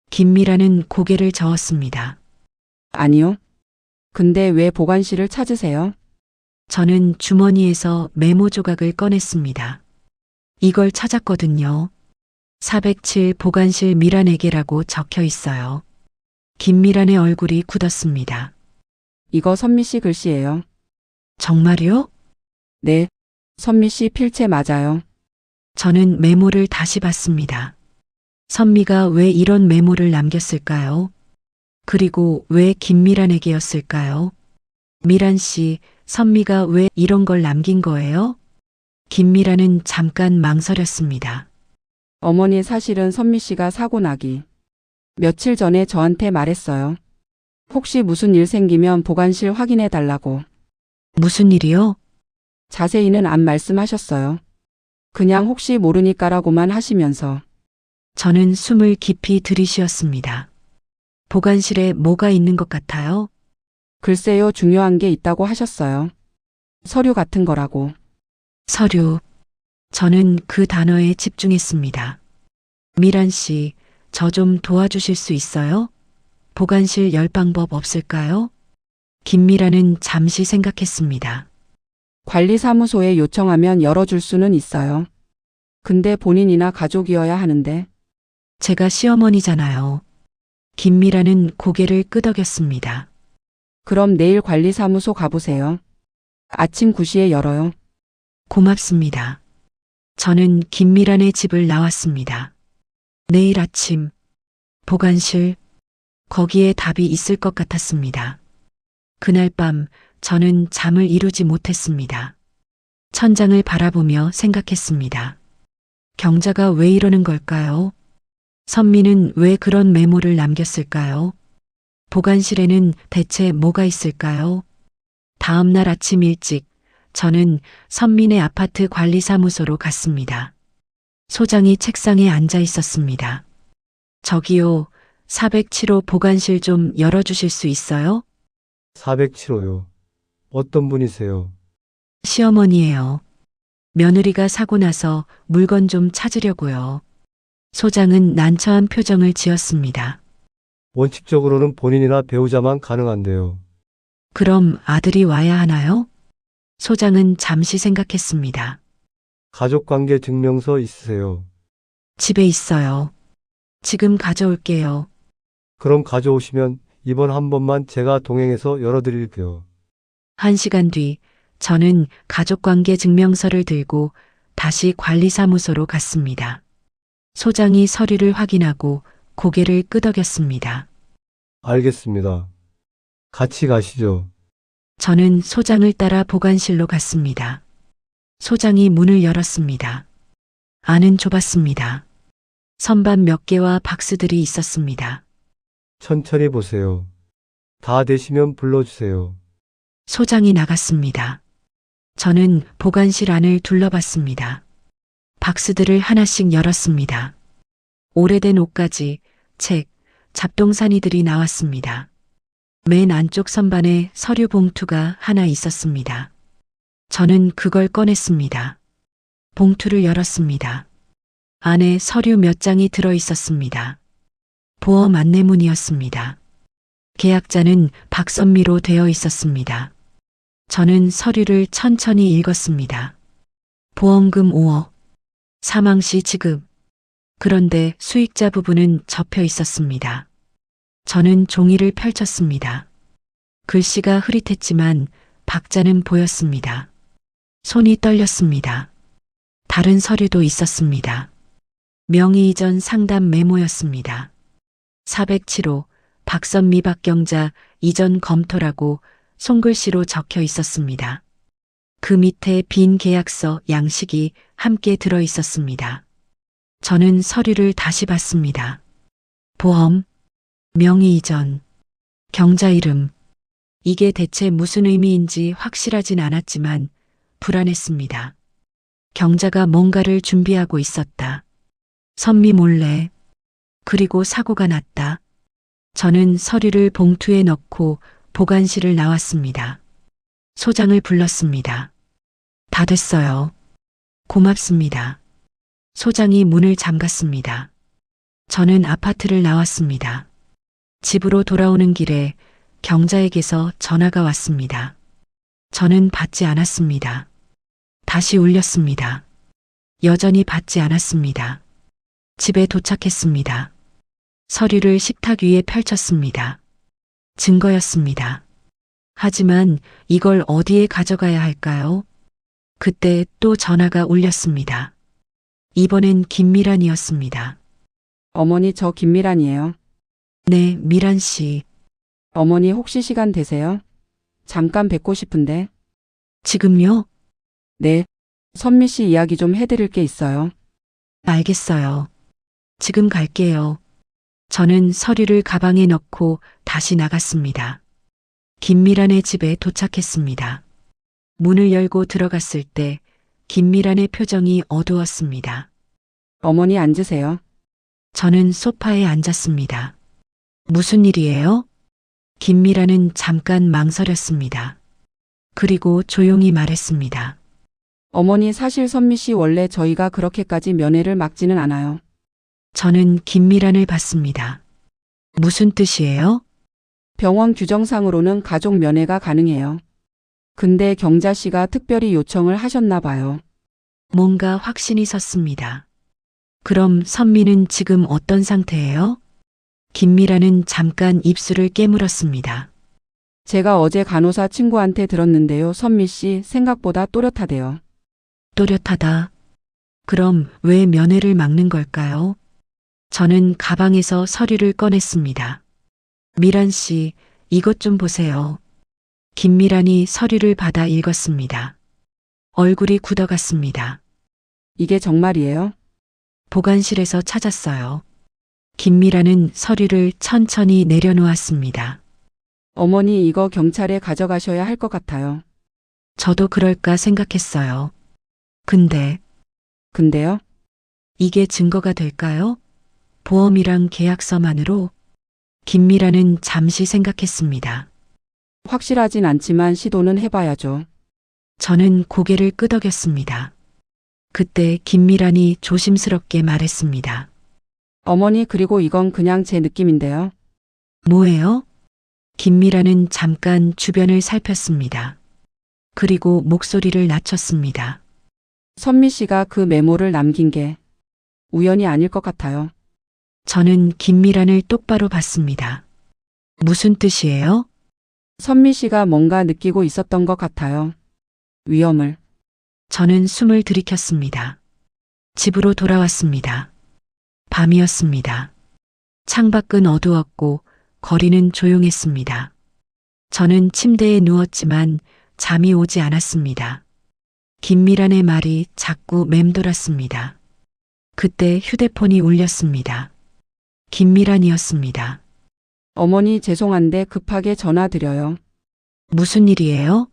김미라는 고개를 저었습니다. 아니요. 근데 왜 보관실을 찾으세요? 저는 주머니에서 메모 조각을 꺼냈습니다. 이걸 찾았거든요. 407 보관실 미란에게라고 적혀 있어요. 김미란의 얼굴이 굳었습니다. 이거 선미 씨 글씨예요. 정말요? 네. 선미 씨 필체 맞아요. 저는 메모를 다시 봤습니다. 선미가 왜 이런 메모를 남겼을까요? 그리고 왜 김미란에게였을까요? 미란 씨, 선미가 왜 이런 걸 남긴 거예요? 김미란은 잠깐 망설였습니다. 어머니 사실은 선미 씨가 사고 나기 며칠 전에 저한테 말했어요. 혹시 무슨 일 생기면 보관실 확인해 달라고. 무슨 일이요? 자세히는 안 말씀하셨어요. 그냥 혹시 모르니까라고만 하시면서. 저는 숨을 깊이 들이쉬었습니다. 보관실에 뭐가 있는 것 같아요? 글쎄요, 중요한 게 있다고 하셨어요. 서류 같은 거라고. 서류. 저는 그 단어에 집중했습니다. 미란 씨, 저 좀 도와주실 수 있어요? 보관실 열 방법 없을까요? 김미라는 잠시 생각했습니다. 관리사무소에 요청하면 열어줄 수는 있어요. 근데 본인이나 가족이어야 하는데. 제가 시어머니잖아요. 김미라는 고개를 끄덕였습니다. 그럼 내일 관리사무소 가보세요. 아침 9시에 열어요. 고맙습니다. 저는 김미란의 집을 나왔습니다. 내일 아침, 보관실, 거기에 답이 있을 것 같았습니다. 그날 밤 저는 잠을 이루지 못했습니다. 천장을 바라보며 생각했습니다. 경자가 왜 이러는 걸까요? 선미는 왜 그런 메모를 남겼을까요? 보관실에는 대체 뭐가 있을까요? 다음 날 아침 일찍 저는 선민의 아파트 관리사무소로 갔습니다. 소장이 책상에 앉아 있었습니다. 저기요, 407호 보관실 좀 열어주실 수 있어요? 407호요. 어떤 분이세요? 시어머니예요. 며느리가 사고 나서 물건 좀 찾으려고요. 소장은 난처한 표정을 지었습니다. 원칙적으로는 본인이나 배우자만 가능한데요. 그럼 아들이 와야 하나요? 소장은 잠시 생각했습니다. 가족관계 증명서 있으세요? 집에 있어요. 지금 가져올게요. 그럼 가져오시면 이번 한 번만 제가 동행해서 열어드릴게요. 1시간 뒤 저는 가족관계 증명서를 들고 다시 관리사무소로 갔습니다. 소장이 서류를 확인하고 고개를 끄덕였습니다. 알겠습니다. 같이 가시죠. 저는 소장을 따라 보관실로 갔습니다. 소장이 문을 열었습니다. 안은 좁았습니다. 선반 몇 개와 박스들이 있었습니다. 천천히 보세요. 다 되시면 불러주세요. 소장이 나갔습니다. 저는 보관실 안을 둘러봤습니다. 박스들을 하나씩 열었습니다. 오래된 옷가지, 책, 잡동사니들이 나왔습니다. 맨 안쪽 선반에 서류 봉투가 하나 있었습니다. 저는 그걸 꺼냈습니다. 봉투를 열었습니다. 안에 서류 몇 장이 들어 있었습니다. 보험 안내문이었습니다. 계약자는 박선미로 되어 있었습니다. 저는 서류를 천천히 읽었습니다. 보험금 5억, 사망 시 지급. 그런데 수익자 부분은 접혀 있었습니다. 저는 종이를 펼쳤습니다. 글씨가 흐릿했지만 박자는 보였습니다. 손이 떨렸습니다. 다른 서류도 있었습니다. 명의 이전 상담 메모였습니다. 407호 박선미 박경자 이전 검토라고 손글씨로 적혀 있었습니다. 그 밑에 빈 계약서 양식이 함께 들어 있었습니다. 저는 서류를 다시 봤습니다. 보험, 명의 이전, 경자 이름. 이게 대체 무슨 의미인지 확실하진 않았지만 불안했습니다. 경자가 뭔가를 준비하고 있었다. 선미 몰래. 그리고 사고가 났다. 저는 서류를 봉투에 넣고 보관실을 나왔습니다. 소장을 불렀습니다. 다 됐어요. 고맙습니다. 소장이 문을 잠갔습니다. 저는 아파트를 나왔습니다. 집으로 돌아오는 길에 경자에게서 전화가 왔습니다. 저는 받지 않았습니다. 다시 울렸습니다. 여전히 받지 않았습니다. 집에 도착했습니다. 서류를 식탁 위에 펼쳤습니다. 증거였습니다. 하지만 이걸 어디에 가져가야 할까요? 그때 또 전화가 울렸습니다. 이번엔 김미란이었습니다. 어머니 저 김미란이에요. 네, 미란 씨. 어머니 혹시 시간 되세요? 잠깐 뵙고 싶은데. 지금요? 네. 선미 씨 이야기 좀 해드릴 게 있어요. 알겠어요. 지금 갈게요. 저는 서류를 가방에 넣고 다시 나갔습니다. 김미란의 집에 도착했습니다. 문을 열고 들어갔을 때 김미란의 표정이 어두웠습니다. 어머니 앉으세요. 저는 소파에 앉았습니다. 무슨 일이에요? 김미란은 잠깐 망설였습니다. 그리고 조용히 말했습니다. 어머니 사실 선미 씨 원래 저희가 그렇게까지 면회를 막지는 않아요. 저는 김미란을 봤습니다. 무슨 뜻이에요? 병원 규정상으로는 가족 면회가 가능해요. 근데 경자 씨가 특별히 요청을 하셨나 봐요. 뭔가 확신이 섰습니다. 그럼 선미는 지금 어떤 상태예요? 김미란은 잠깐 입술을 깨물었습니다. 제가 어제 간호사 친구한테 들었는데요. 선미 씨 생각보다 또렷하대요. 또렷하다. 그럼 왜 면회를 막는 걸까요? 저는 가방에서 서류를 꺼냈습니다. 미란 씨, 이것 좀 보세요. 김미란이 서류를 받아 읽었습니다. 얼굴이 굳어갔습니다. 이게 정말이에요? 보관실에서 찾았어요. 김미란은 서류를 천천히 내려놓았습니다. 어머니 이거 경찰에 가져가셔야 할 것 같아요. 저도 그럴까 생각했어요. 근데요? 이게 증거가 될까요? 보험이랑 계약서만으로? 김미란은 잠시 생각했습니다. 확실하진 않지만 시도는 해봐야죠. 저는 고개를 끄덕였습니다. 그때 김미란이 조심스럽게 말했습니다. 어머니 그리고 이건 그냥 제 느낌인데요. 뭐예요? 김미란은 잠깐 주변을 살폈습니다. 그리고 목소리를 낮췄습니다. 선미 씨가 그 메모를 남긴 게 우연이 아닐 것 같아요. 저는 김미란을 똑바로 봤습니다. 무슨 뜻이에요? 선미 씨가 뭔가 느끼고 있었던 것 같아요. 위험을. 저는 숨을 들이켰습니다. 집으로 돌아왔습니다. 밤이었습니다. 창밖은 어두웠고 거리는 조용했습니다. 저는 침대에 누웠지만 잠이 오지 않았습니다. 김미란의 말이 자꾸 맴돌았습니다. 그때 휴대폰이 울렸습니다. 김미란이었습니다. 어머니 죄송한데 급하게 전화 드려요. 무슨 일이에요?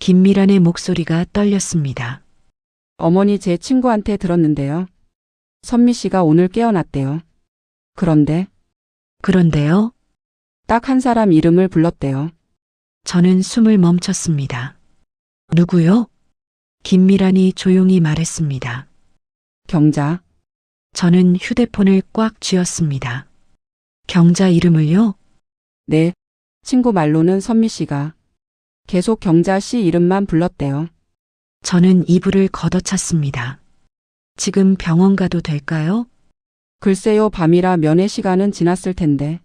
김미란의 목소리가 떨렸습니다. 어머니 제 친구한테 들었는데요. 선미 씨가 오늘 깨어났대요. 그런데요? 딱 한 사람 이름을 불렀대요. 저는 숨을 멈췄습니다. 누구요? 김미란이 조용히 말했습니다. 경자. 저는 휴대폰을 꽉 쥐었습니다. 경자 이름을요? 네. 친구 말로는 선미 씨가 계속 경자 씨 이름만 불렀대요. 저는 이불을 걷어찼습니다. 지금 병원 가도 될까요? 글쎄요, 밤이라 면회 시간은 지났을 텐데.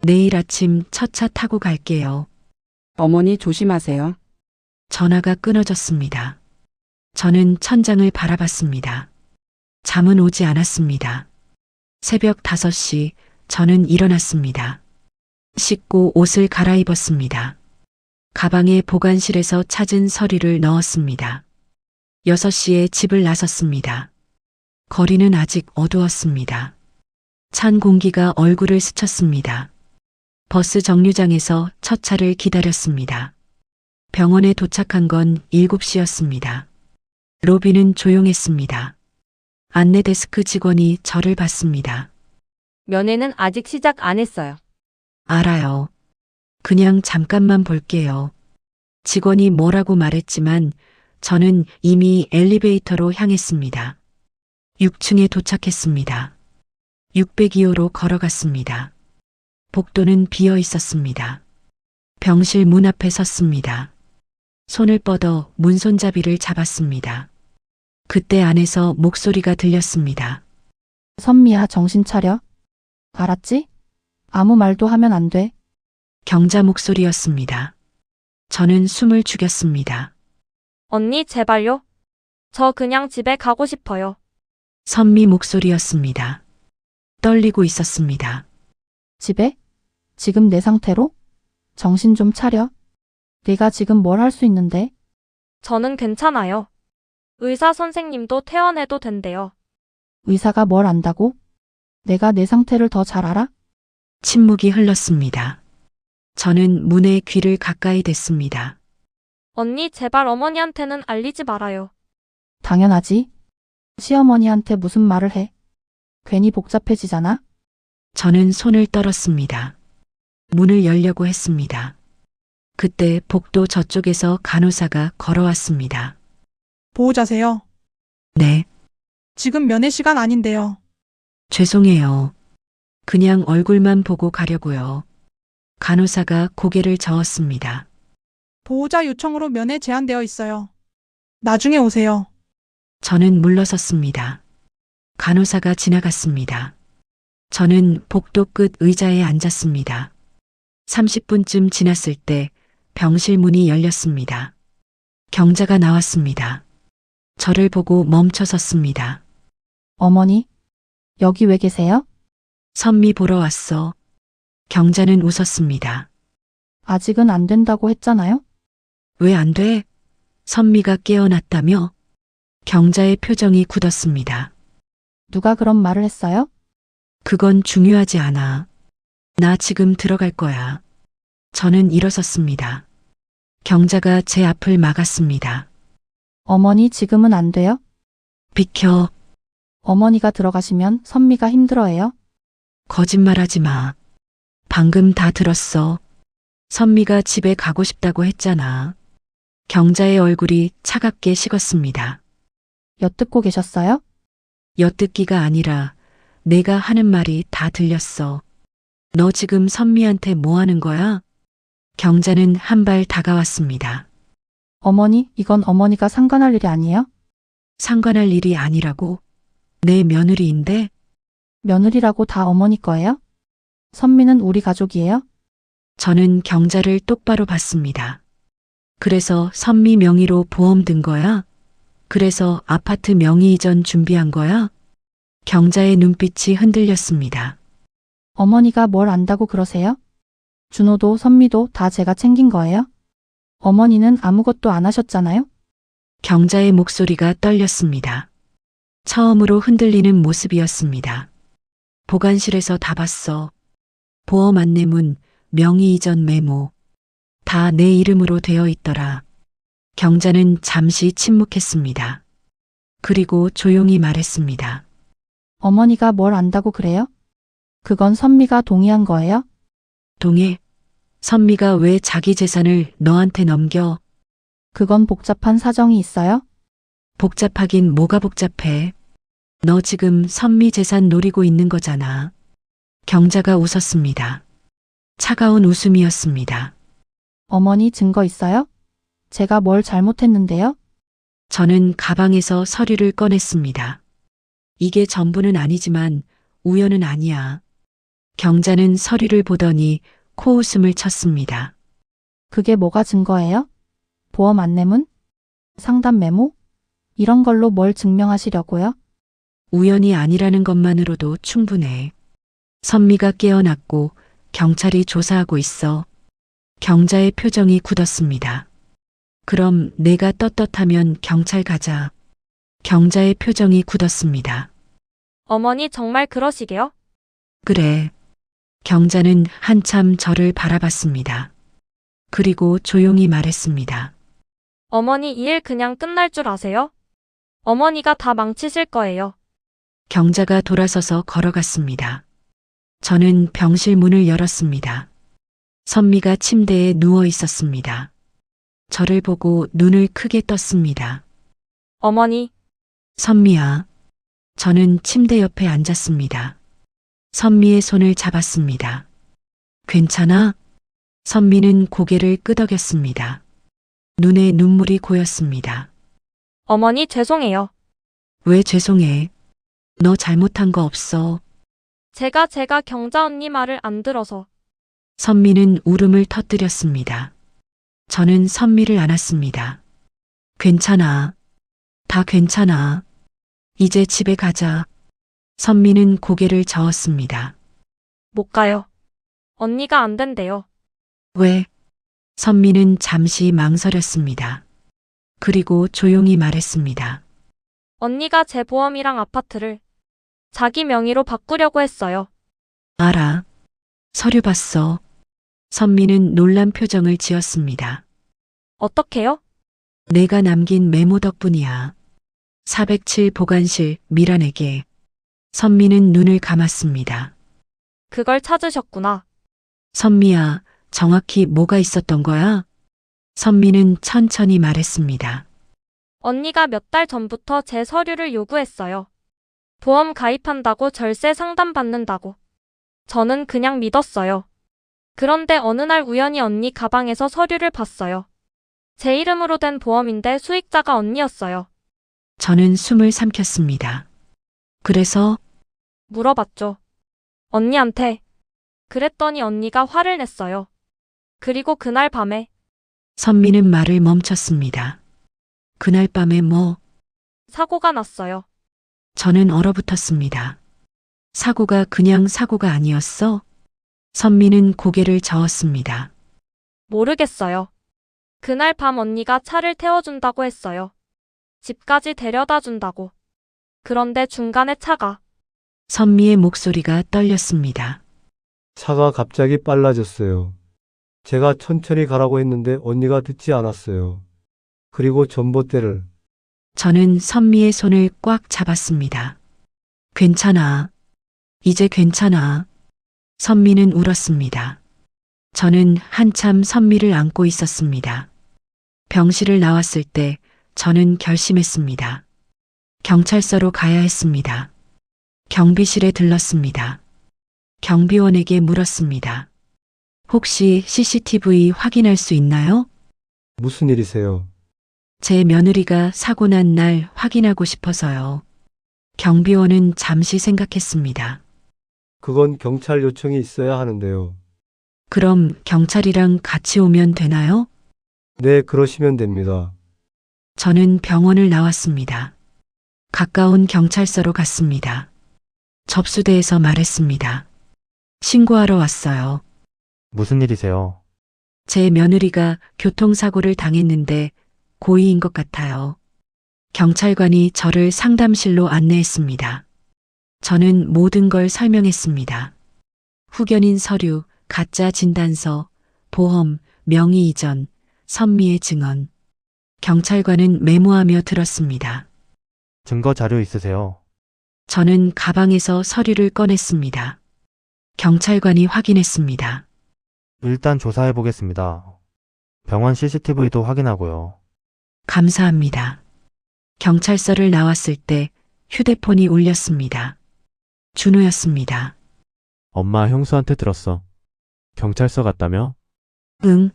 내일 아침 첫 차 타고 갈게요. 어머니 조심하세요. 전화가 끊어졌습니다. 저는 천장을 바라봤습니다. 잠은 오지 않았습니다. 새벽 5시 저는 일어났습니다. 씻고 옷을 갈아입었습니다. 가방에 보관실에서 찾은 서류를 넣었습니다. 6시에 집을 나섰습니다. 거리는 아직 어두웠습니다. 찬 공기가 얼굴을 스쳤습니다. 버스 정류장에서 첫 차를 기다렸습니다. 병원에 도착한 건 7시였습니다. 로비는 조용했습니다. 안내 데스크 직원이 저를 봤습니다. 면회는 아직 시작 안 했어요. 알아요. 그냥 잠깐만 볼게요. 직원이 뭐라고 말했지만 저는 이미 엘리베이터로 향했습니다. 6층에 도착했습니다. 602호로 걸어갔습니다. 복도는 비어 있었습니다. 병실 문 앞에 섰습니다. 손을 뻗어 문손잡이를 잡았습니다. 그때 안에서 목소리가 들렸습니다. 선미야, 정신 차려. 알았지? 아무 말도 하면 안 돼. 경자 목소리였습니다. 저는 숨을 죽였습니다. 언니, 제발요. 저 그냥 집에 가고 싶어요. 선미 목소리였습니다. 떨리고 있었습니다. 집에? 지금 내 상태로? 정신 좀 차려. 내가 지금 뭘 할 수 있는데? 저는 괜찮아요. 의사 선생님도 퇴원해도 된대요. 의사가 뭘 안다고? 내가 내 상태를 더 잘 알아? 침묵이 흘렀습니다. 저는 문에 귀를 가까이 댔습니다. 언니, 제발 어머니한테는 알리지 말아요. 당연하지. 시어머니한테 무슨 말을 해. 괜히 복잡해지잖아. 저는 손을 떨었습니다. 문을 열려고 했습니다. 그때 복도 저쪽에서 간호사가 걸어왔습니다. 보호자세요? 네, 지금 면회 시간 아닌데요. 죄송해요. 그냥 얼굴만 보고 가려고요. 간호사가 고개를 저었습니다. 보호자 요청으로 면회 제한되어 있어요. 나중에 오세요. 저는 물러섰습니다. 간호사가 지나갔습니다. 저는 복도 끝 의자에 앉았습니다. 30분쯤 지났을 때 병실 문이 열렸습니다. 경자가 나왔습니다. 저를 보고 멈춰 섰습니다. 어머니, 여기 왜 계세요? 선미 보러 왔어. 경자는 웃었습니다. 아직은 안 된다고 했잖아요? 왜 안 돼? 선미가 깨어났다며? 경자의 표정이 굳었습니다. 누가 그런 말을 했어요? 그건 중요하지 않아. 나 지금 들어갈 거야. 저는 일어섰습니다. 경자가 제 앞을 막았습니다. 어머니, 지금은 안 돼요? 비켜. 어머니가 들어가시면 선미가 힘들어해요. 거짓말하지 마. 방금 다 들었어. 선미가 집에 가고 싶다고 했잖아. 경자의 얼굴이 차갑게 식었습니다. 엿듣고 계셨어요? 엿듣기가 아니라 내가 하는 말이 다 들렸어. 너 지금 선미한테 뭐 하는 거야? 경자는 한 발 다가왔습니다. 어머니, 이건 어머니가 상관할 일이 아니에요? 상관할 일이 아니라고? 내 며느리인데? 며느리라고 다 어머니 거예요? 선미는 우리 가족이에요? 저는 경자를 똑바로 봤습니다. 그래서 선미 명의로 보험 든 거야? 그래서 아파트 명의 이전 준비한 거야? 경자의 눈빛이 흔들렸습니다. 어머니가 뭘 안다고 그러세요? 준호도 선미도 다 제가 챙긴 거예요? 어머니는 아무것도 안 하셨잖아요? 경자의 목소리가 떨렸습니다. 처음으로 흔들리는 모습이었습니다. 보관실에서 다 봤어. 보험 안내문, 명의 이전 메모. 다 내 이름으로 되어 있더라. 경자는 잠시 침묵했습니다. 그리고 조용히 말했습니다. 어머니가 뭘 안다고 그래요? 그건 선미가 동의한 거예요? 동해, 선미가 왜 자기 재산을 너한테 넘겨? 그건 복잡한 사정이 있어요? 복잡하긴 뭐가 복잡해. 너 지금 선미 재산 노리고 있는 거잖아. 경자가 웃었습니다. 차가운 웃음이었습니다. 어머니 증거 있어요? 제가 뭘 잘못했는데요? 저는 가방에서 서류를 꺼냈습니다. 이게 전부는 아니지만 우연은 아니야. 경자는 서류를 보더니 코웃음을 쳤습니다. 그게 뭐가 증거예요? 보험 안내문? 상담 메모? 이런 걸로 뭘 증명하시려고요? 우연이 아니라는 것만으로도 충분해. 선미가 깨어났고 경찰이 조사하고 있어. 경자의 표정이 굳었습니다. 그럼 내가 떳떳하면 경찰 가자. 경자의 표정이 굳었습니다. 어머니, 정말 그러시게요? 그래. 경자는 한참 저를 바라봤습니다. 그리고 조용히 말했습니다. 어머니, 이 일 그냥 끝날 줄 아세요? 어머니가 다 망치실 거예요. 경자가 돌아서서 걸어갔습니다. 저는 병실 문을 열었습니다. 선미가 침대에 누워 있었습니다. 저를 보고 눈을 크게 떴습니다. 어머니, 선미야, 저는 침대 옆에 앉았습니다. 선미의 손을 잡았습니다. 괜찮아? 선미는 고개를 끄덕였습니다. 눈에 눈물이 고였습니다. 어머니 죄송해요. 왜 죄송해? 너 잘못한 거 없어. 제가 경자 언니 말을 안 들어서. 선미는 울음을 터뜨렸습니다. 저는 선미를 안았습니다. 괜찮아. 다 괜찮아. 이제 집에 가자. 선미는 고개를 저었습니다. 못 가요. 언니가 안 된대요. 왜? 선미는 잠시 망설였습니다. 그리고 조용히 말했습니다. 언니가 제 보험이랑 아파트를 자기 명의로 바꾸려고 했어요. 알아. 서류 봤어. 선미는 놀란 표정을 지었습니다. 어떻게요? 내가 남긴 메모 덕분이야. 407 보관실 미란에게. 선미는 눈을 감았습니다. 그걸 찾으셨구나. 선미야, 정확히 뭐가 있었던 거야? 선미는 천천히 말했습니다. 언니가 몇 달 전부터 제 서류를 요구했어요. 보험 가입한다고 절세 상담 받는다고. 저는 그냥 믿었어요. 그런데 어느 날 우연히 언니 가방에서 서류를 봤어요. 제 이름으로 된 보험인데 수익자가 언니였어요. 저는 숨을 삼켰습니다. 그래서 물어봤죠. 언니한테. 그랬더니 언니가 화를 냈어요. 그리고 그날 밤에 선미는 말을 멈췄습니다. 그날 밤에 뭐? 사고가 났어요. 저는 얼어붙었습니다. 사고가 그냥 사고가 아니었어? 선미는 고개를 저었습니다. 모르겠어요. 그날 밤 언니가 차를 태워준다고 했어요. 집까지 데려다 준다고. 그런데 중간에 차가 선미의 목소리가 떨렸습니다. 차가 갑자기 빨라졌어요. 제가 천천히 가라고 했는데 언니가 듣지 않았어요. 그리고 전봇대를 저는 선미의 손을 꽉 잡았습니다. 괜찮아. 이제 괜찮아. 선미는 울었습니다. 저는 한참 선미를 안고 있었습니다. 병실을 나왔을 때 저는 결심했습니다. 경찰서로 가야 했습니다. 경비실에 들렀습니다. 경비원에게 물었습니다. 혹시 CCTV 확인할 수 있나요? 무슨 일이세요? 제 며느리가 사고 난 날 확인하고 싶어서요. 경비원은 잠시 생각했습니다. 그건 경찰 요청이 있어야 하는데요. 그럼 경찰이랑 같이 오면 되나요? 네, 그러시면 됩니다. 저는 병원을 나왔습니다. 가까운 경찰서로 갔습니다. 접수대에서 말했습니다. 신고하러 왔어요. 무슨 일이세요? 제 며느리가 교통사고를 당했는데 고의인 것 같아요. 경찰관이 저를 상담실로 안내했습니다. 저는 모든 걸 설명했습니다. 후견인 서류, 가짜 진단서, 보험, 명의 이전, 선미의 증언. 경찰관은 메모하며 들었습니다. 증거 자료 있으세요? 저는 가방에서 서류를 꺼냈습니다. 경찰관이 확인했습니다. 일단 조사해 보겠습니다. 병원 CCTV도 확인하고요. 감사합니다. 경찰서를 나왔을 때 휴대폰이 울렸습니다. 준호였습니다. 엄마 형수한테 들었어. 경찰서 갔다며? 응,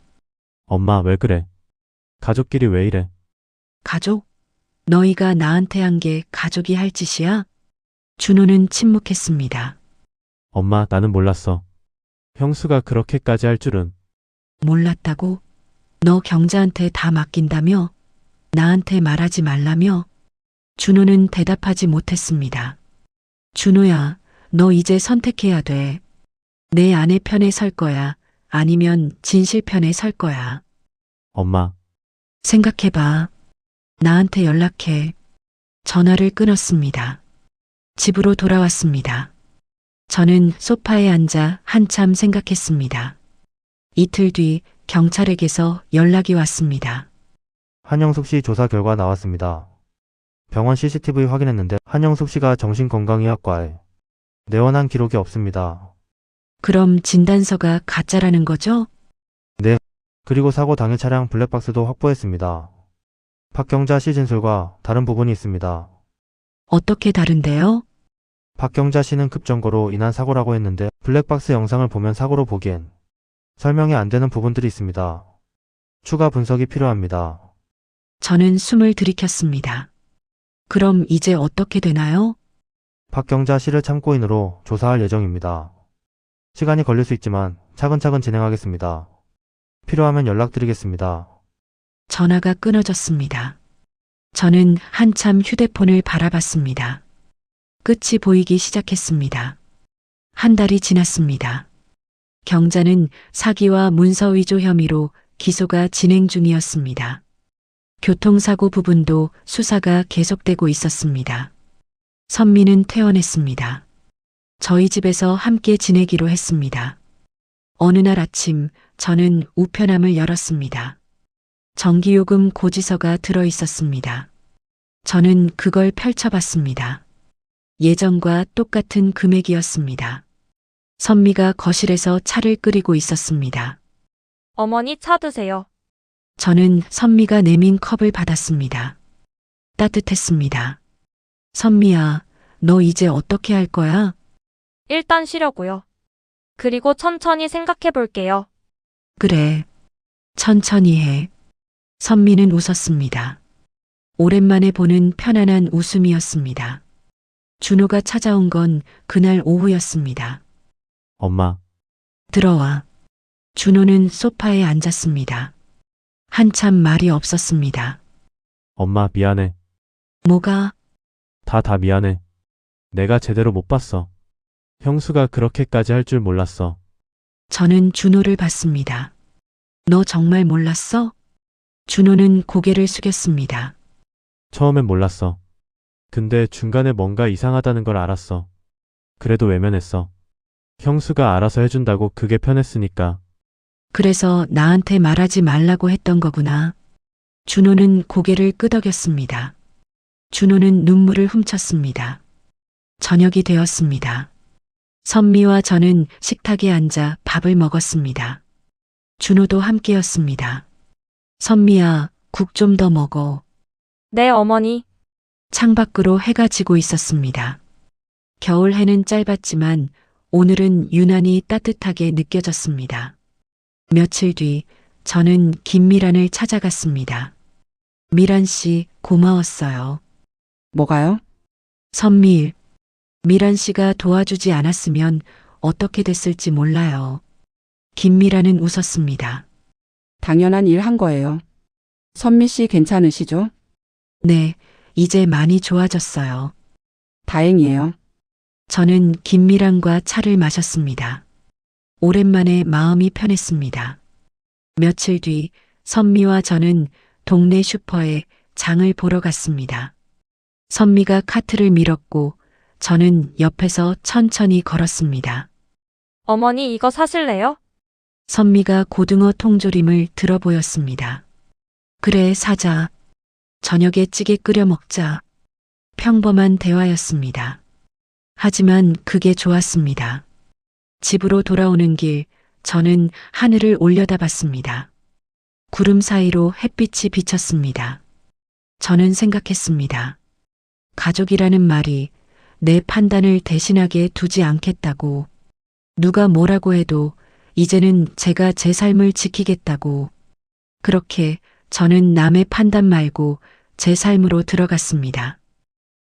엄마 왜 그래? 가족끼리 왜 이래? 가족? 너희가 나한테 한 게 가족이 할 짓이야? 준호는 침묵했습니다. 엄마 나는 몰랐어. 형수가 그렇게까지 할 줄은. 몰랐다고? 너 경자한테 다 맡긴다며? 나한테 말하지 말라며? 준호는 대답하지 못했습니다. 준호야, 너 이제 선택해야 돼. 내 아내 편에 설 거야? 아니면 진실 편에 설 거야? 엄마, 생각해봐. 나한테 연락해. 전화를 끊었습니다. 집으로 돌아왔습니다. 저는 소파에 앉아 한참 생각했습니다. 이틀 뒤 경찰에게서 연락이 왔습니다. 한영숙 씨 조사 결과 나왔습니다. 병원 CCTV 확인했는데 한영숙 씨가 정신건강의학과에 내원한 기록이 없습니다. 그럼 진단서가 가짜라는 거죠? 그리고 사고 당일 차량 블랙박스도 확보했습니다. 박경자 씨 진술과 다른 부분이 있습니다. 어떻게 다른데요? 박경자 씨는 급정거로 인한 사고라고 했는데 블랙박스 영상을 보면 사고로 보기엔 설명이 안 되는 부분들이 있습니다. 추가 분석이 필요합니다. 저는 숨을 들이켰습니다. 그럼 이제 어떻게 되나요? 박경자 씨를 참고인으로 조사할 예정입니다. 시간이 걸릴 수 있지만 차근차근 진행하겠습니다. 필요하면 연락드리겠습니다. 전화가 끊어졌습니다. 저는 한참 휴대폰을 바라봤습니다. 끝이 보이기 시작했습니다. 한 달이 지났습니다. 경자는 사기와 문서 위조 혐의로 기소가 진행 중이었습니다. 교통사고 부분도 수사가 계속되고 있었습니다. 선미는 퇴원했습니다. 저희 집에서 함께 지내기로 했습니다. 어느 날 아침 저는 우편함을 열었습니다. 전기요금 고지서가 들어 있었습니다. 저는 그걸 펼쳐봤습니다. 예전과 똑같은 금액이었습니다. 선미가 거실에서 차를 끓이고 있었습니다. 어머니 차 드세요. 저는 선미가 내민 컵을 받았습니다. 따뜻했습니다. 선미야, 너 이제 어떻게 할 거야? 일단 쉬려고요. 그리고 천천히 생각해 볼게요. 그래. 천천히 해. 선미는 웃었습니다. 오랜만에 보는 편안한 웃음이었습니다. 준호가 찾아온 건 그날 오후였습니다. 엄마, 들어와. 준호는 소파에 앉았습니다. 한참 말이 없었습니다. 엄마 미안해. 뭐가? 다 미안해. 내가 제대로 못 봤어. 형수가 그렇게까지 할 줄 몰랐어. 저는 준호를 봤습니다. 너 정말 몰랐어? 준호는 고개를 숙였습니다. 처음엔 몰랐어. 근데 중간에 뭔가 이상하다는 걸 알았어. 그래도 외면했어. 형수가 알아서 해준다고 그게 편했으니까. 그래서 나한테 말하지 말라고 했던 거구나. 준호는 고개를 끄덕였습니다. 준호는 눈물을 훔쳤습니다. 저녁이 되었습니다. 선미와 저는 식탁에 앉아 밥을 먹었습니다. 준호도 함께였습니다. 선미야, 국 좀 더 먹어. 네, 어머니. 창밖으로 해가 지고 있었습니다. 겨울 해는 짧았지만 오늘은 유난히 따뜻하게 느껴졌습니다. 며칠 뒤 저는 김미란을 찾아갔습니다. 미란 씨, 고마웠어요. 뭐가요? 선미일. 미란 씨가 도와주지 않았으면 어떻게 됐을지 몰라요. 김미란은 웃었습니다. 당연한 일 한 거예요. 선미 씨 괜찮으시죠? 네, 이제 많이 좋아졌어요. 다행이에요. 저는 김미란과 차를 마셨습니다. 오랜만에 마음이 편했습니다. 며칠 뒤 선미와 저는 동네 슈퍼에 장을 보러 갔습니다. 선미가 카트를 밀었고 저는 옆에서 천천히 걸었습니다. 어머니 이거 사실래요? 선미가 고등어 통조림을 들어 보였습니다. 그래, 사자. 저녁에 찌개 끓여 먹자. 평범한 대화였습니다. 하지만 그게 좋았습니다. 집으로 돌아오는 길, 저는 하늘을 올려다봤습니다. 구름 사이로 햇빛이 비쳤습니다. 저는 생각했습니다. 가족이라는 말이 내 판단을 대신하게 두지 않겠다고. 누가 뭐라고 해도 이제는 제가 제 삶을 지키겠다고. 그렇게 저는 남의 판단 말고 제 삶으로 들어갔습니다.